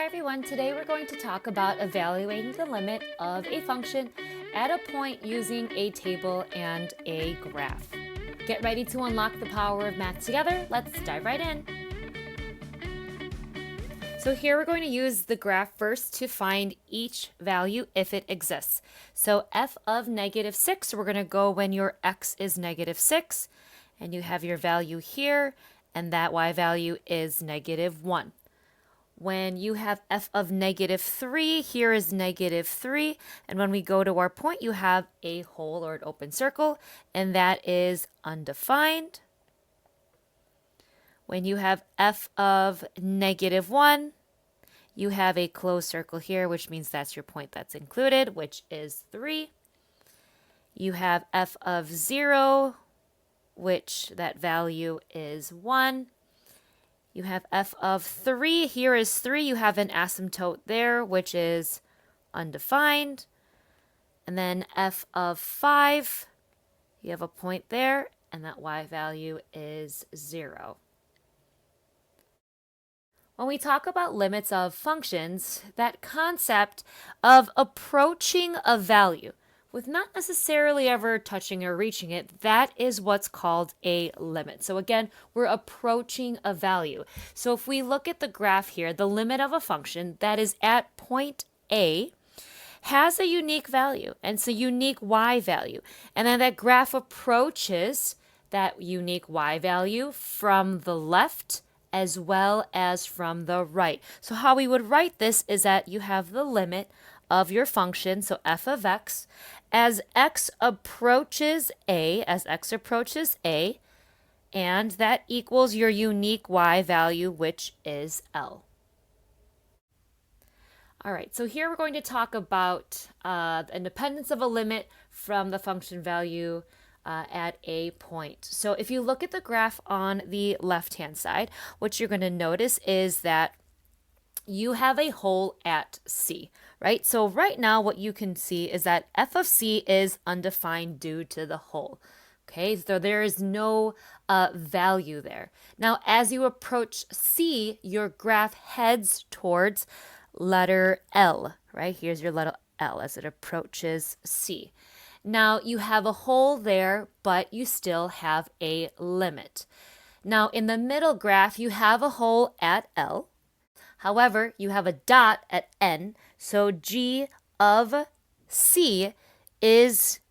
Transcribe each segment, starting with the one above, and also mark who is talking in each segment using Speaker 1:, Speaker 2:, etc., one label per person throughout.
Speaker 1: everyone, today we're going to talk about evaluating the limit of a function at a point using a table and a graph. Get ready to unlock the power of math together. Let's dive right in. So here we're going to use the graph first to find each value if it exists. So f of -6, we're going to go when your x is -6, and you have your value here, and that y value is -1. When you have f of -3, here is -3, and when we go to our point, you have a hole or an open circle, and that is undefined. When you have f of -1, you have a closed circle here, which means that's your point that's included, which is 3. You have f of 0, which that value is 1. You have f of 3. Here is 3. You have an asymptote there, which is undefined. And then f of 5, you have a point there, and that y value is 0. When we talk about limits of functions, that concept of approaching a value with not necessarily ever touching or reaching it, that is what's called a limit. So again, we're approaching a value. So if we look at the graph here, the limit of a function that is at point A has a unique value, and it's a unique y value. And then that graph approaches that unique y value from the left as well as from the right. So how we would write this is that you have the limit of your function, so f of x, as x approaches a, and that equals your unique y value, which is L. All right, so here we're going to talk about the independence of a limit from the function value at a point. So if you look at the graph on the left-hand side, what you're going to notice is that you have a hole at C, right? So right now what you can see is that f of C is undefined due to the hole. Okay, so there is no value there. Now, as you approach C, your graph heads towards letter L, right? Here's your letter L as it approaches C. Now, you have a hole there, but you still have a limit. Now, in the middle graph, you have a hole at L. However, you have a dot at N, so g of C is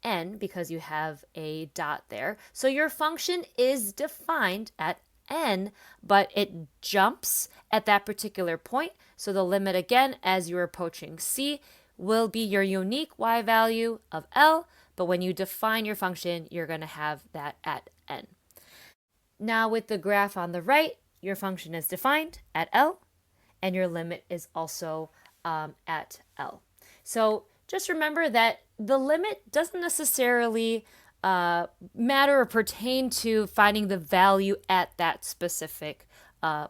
Speaker 1: N because you have a dot there. So your function is defined at N, but it jumps at that particular point. So the limit, again, as you're approaching C, will be your unique y value of L, but when you define your function, you're going to have that at N. Now with the graph on the right, your function is defined at L, and your limit is also at L. So just remember that the limit doesn't necessarily matter or pertain to finding the value at that specific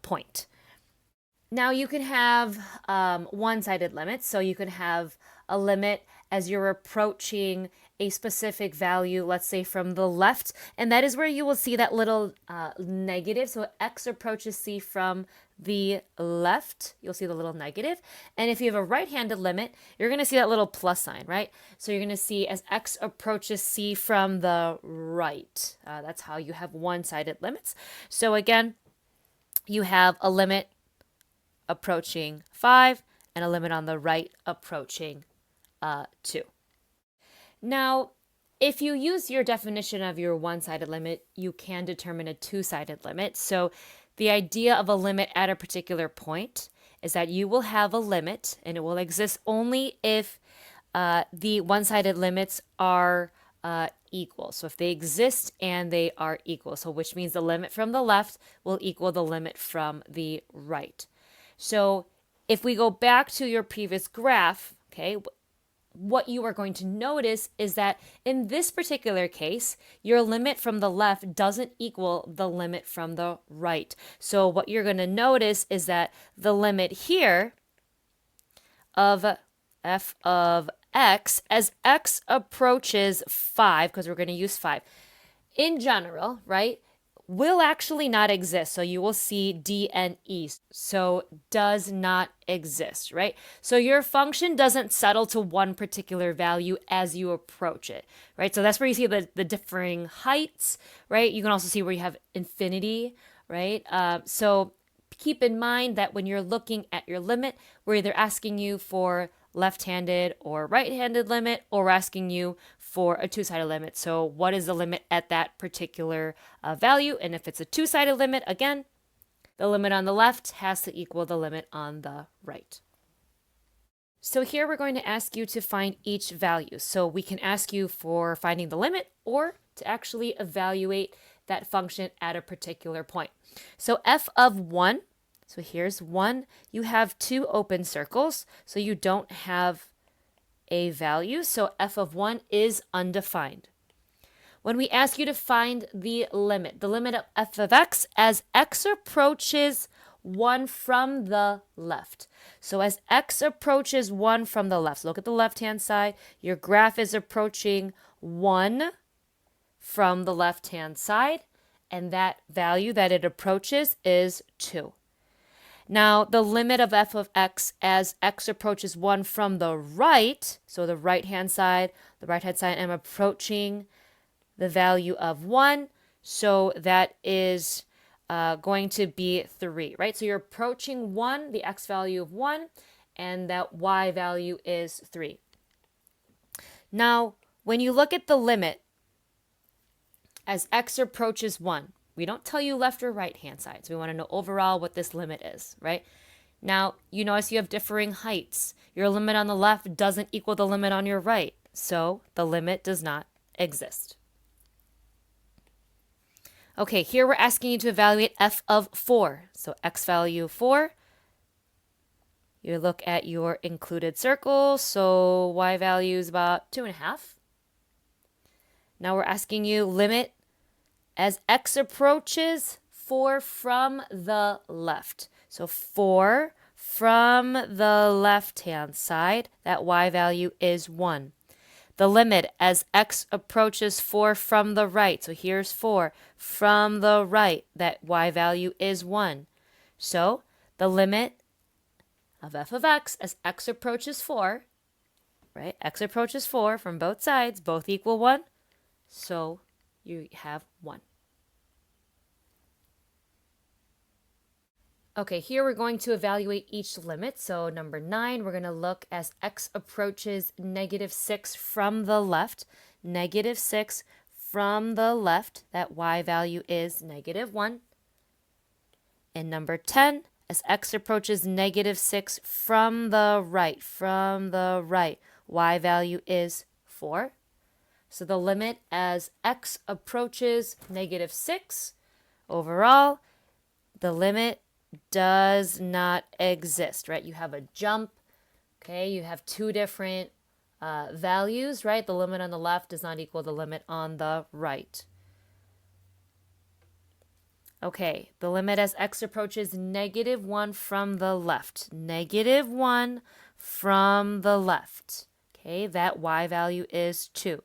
Speaker 1: point. Now you can have one-sided limits, so you can have a limit as you're approaching a specific value, let's say from the left, and that is where you will see that little negative. So x approaches C from the left, you'll see the little negative. And if you have a right-handed limit, you're going to see that little plus sign, right? So you're going to see as x approaches C from the right. That's how you have one-sided limits. So again, you have a limit approaching 5 and a limit on the right approaching 2. Now, if you use your definition of your one-sided limit, you can determine a two-sided limit. So the idea of a limit at a particular point is that you will have a limit, and it will exist only if the one-sided limits are equal. So if they exist and they are equal, so which means the limit from the left will equal the limit from the right. So if we go back to your previous graph, okay, what you are going to notice is that in this particular case, your limit from the left doesn't equal the limit from the right. So what you're going to notice is that the limit here of f of x, as x approaches 5, because we're going to use 5, in general, right, will actually not exist. So you will see D and E. So does not exist, right? So your function doesn't settle to one particular value as you approach it, right? So that's where you see the differing heights, right? You can also see where you have infinity, right? So keep in mind that when you're looking at your limit, we're either asking you for left-handed or right-handed limit, or we're asking you for a two-sided limit. So what is the limit at that particular value? And if it's a two-sided limit, again, the limit on the left has to equal the limit on the right. So here we're going to ask you to find each value. So we can ask you for finding the limit or to actually evaluate that function at a particular point. So f of 1, so here's 1. You have two open circles, so you don't have a value. So f of 1 is undefined. When we ask you to find the limit of f of x as x approaches 1 from the left. So as x approaches 1 from the left, so look at the left-hand side, your graph is approaching 1 from the left-hand side, and that value that it approaches is 2. Now, the limit of f of x as x approaches 1 from the right, so the right-hand side, I'm approaching the value of 1, so that is going to be 3, right? So you're approaching 1, the x value of 1, and that y value is 3. Now, when you look at the limit as x approaches 1, we don't tell you left or right hand side. So we want to know overall what this limit is, right? Now, you notice you have differing heights. Your limit on the left doesn't equal the limit on your right. So the limit does not exist. Okay, here we're asking you to evaluate f of 4. So x value 4. You look at your included circle. So y value is about 2.5. Now we're asking you limit as x approaches 4 from the left. So 4 from the left-hand side, that y value is 1. The limit as x approaches 4 from the right. So here's 4 from the right, that y value is 1. So the limit of f of x as x approaches 4, right? X approaches 4 from both sides, both equal 1. So you have 1. Okay, here we're going to evaluate each limit. So number 9, we're going to look as x approaches -6 from the left. -6 from the left, that y value is -1. And number 10, as x approaches -6 from the right, y value is 4. So the limit as x approaches -6, overall, the limit does not exist, right? You have a jump, okay? You have two different values, right? The limit on the left does not equal the limit on the right. Okay, the limit as x approaches -1 from the left. -1 from the left. Okay, that y value is 2.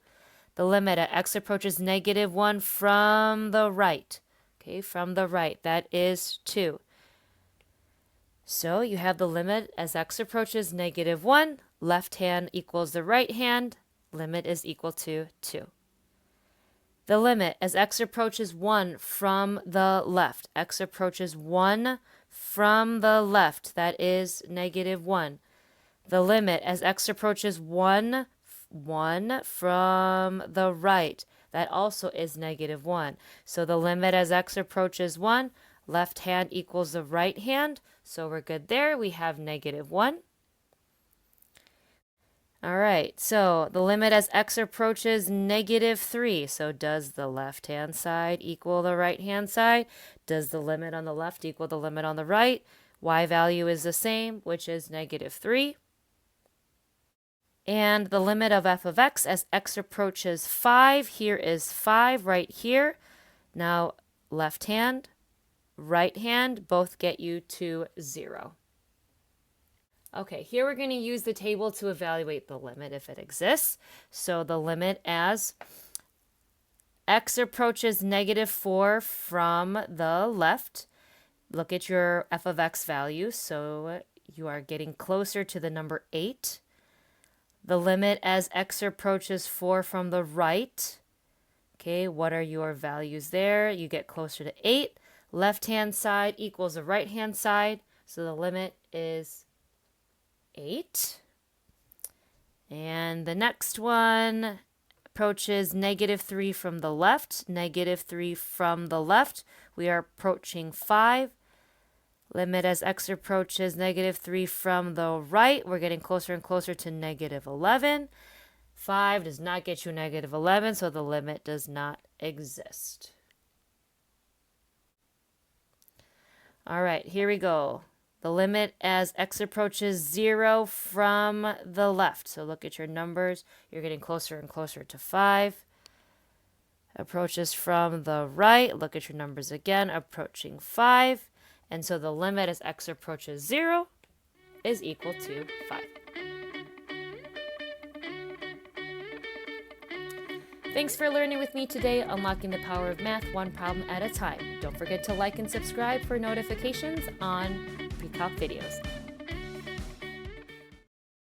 Speaker 1: The limit at x approaches -1 from the right. Okay, from the right, that is 2. So you have the limit as x approaches -1, left hand equals the right hand, limit is equal to 2. The limit as x approaches 1 from the left, x approaches 1 from the left, that is -1. The limit as x approaches 1 from the right, that also is -1. So the limit as x approaches 1, left hand equals the right hand, so we're good there. We have -1. All right, so the limit as x approaches -3. So does the left-hand side equal the right-hand side? Does the limit on the left equal the limit on the right? Y value is the same, which is -3. And the limit of f of x as x approaches 5, here is 5 right here. Now left hand, right hand, both get you to 0. Okay, here we're going to use the table to evaluate the limit if it exists. So the limit as x approaches -4 from the left, look at your f of x value. So you are getting closer to the number 8. The limit as x approaches 4 from the right. Okay, what are your values there? You get closer to 8. Left-hand side equals the right-hand side. So the limit is 8. And the next one approaches -3 from the left. -3 from the left. We are approaching 5. Limit as x approaches -3 from the right. We're getting closer and closer to -11. 5 does not get you -11, so the limit does not exist. All right, here we go. The limit as x approaches 0 from the left. So look at your numbers. You're getting closer and closer to 5. Approaches from the right. Look at your numbers again. Approaching 5. And so the limit as x approaches 0 is equal to 5. Thanks for learning with me today, unlocking the power of math one problem at a time. Don't forget to like and subscribe for notifications on Precalc videos.